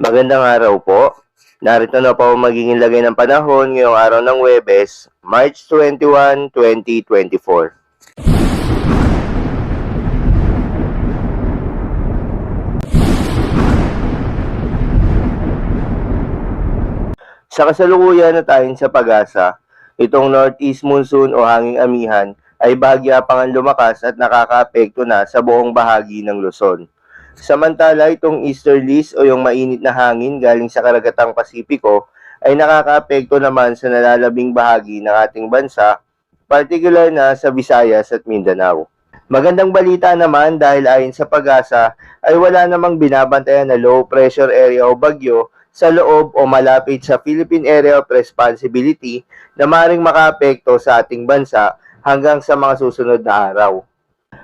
Magandang araw po. Narito na po ang magiging lagay ng panahon ngayong araw ng Huwebes, March 21, 2024. Sa kasalukuyan na tayo sa pag-asa, itong northeast monsoon o hanging amihan ay bahagyapangan lumakas at nakakaapekto na sa buong bahagi ng Luzon. Samantala, itong easterlies o yung mainit na hangin galing sa karagatang Pasipiko ay nakakaapekto naman sa nalalabing bahagi ng ating bansa, particular na sa Visayas at Mindanao. Magandang balita naman dahil ayon sa pag-asa ay wala namang binabantayan na low pressure area o bagyo sa loob o malapit sa Philippine Area of Responsibility na maring makaapekto sa ating bansa hanggang sa mga susunod na araw.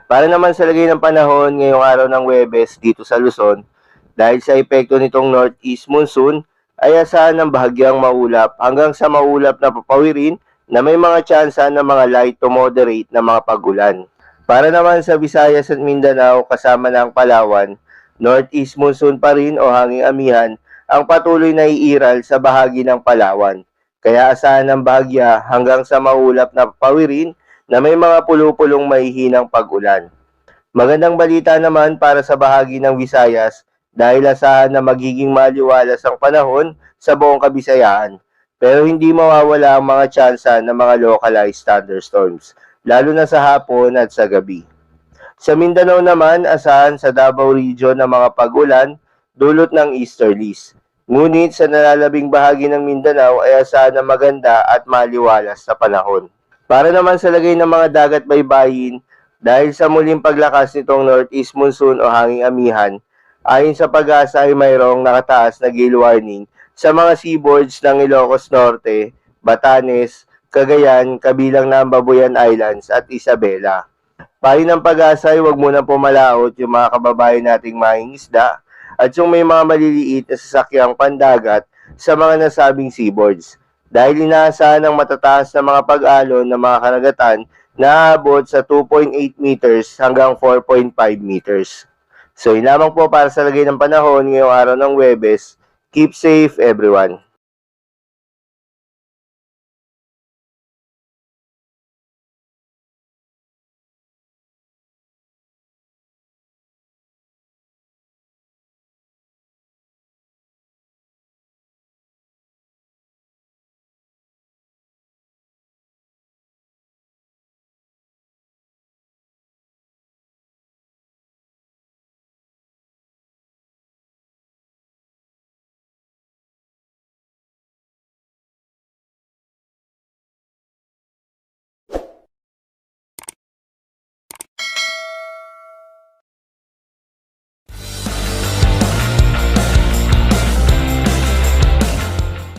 Para naman sa lagay ng panahon ngayong araw ng Huwebes dito sa Luzon, dahil sa epekto nitong northeast monsoon, ay asahan ng bahagyang maulap hanggang sa maulap na papawirin na may mga tsansa ng mga light to moderate na mga pagulan. Para naman sa Visayas at Mindanao kasama ng Palawan, northeast monsoon pa rin o hanging amihan ang patuloy na iiral sa bahagi ng Palawan. Kaya asahan ng bahagya hanggang sa maulap na papawirin na may mga pulupulong mahihinang pag-ulan. Magandang balita naman para sa bahagi ng Visayas dahil asahan na magiging maliwalas ang panahon sa buong Kabisayaan. Pero hindi mawawala ang mga tsansa ng mga localized thunderstorms, lalo na sa hapon at sa gabi. Sa Mindanao naman, asahan sa Davao Region ng mga pag-ulan dulot ng easterlies. Ngunit sa nalalabing bahagi ng Mindanao ay asahan na maganda at maliwalas sa panahon. Para naman sa lagay ng mga dagat baybayin, dahil sa muling paglakas nitong northeast monsoon o hanging amihan, ayon sa pag-asa ay mayroong nakataas na gale warning sa mga seaboards ng Ilocos Norte, Batanes, Cagayan, kabilang na ang Babuyan Islands at Isabela. Payo ng pag-asa ay huwag muna pumalaot yung mga kababayan nating mangingisda at yung may mga maliliit na sasakyang pandagat sa mga nasabing seaboards. Dahil inaasahan ng matataas na mga pag-alon ng mga karagatan na aabot sa 2.8 meters hanggang 4.5 meters. So, yun lamang po para sa lagay ng panahon ngayong araw ng Huwebes. Keep safe everyone.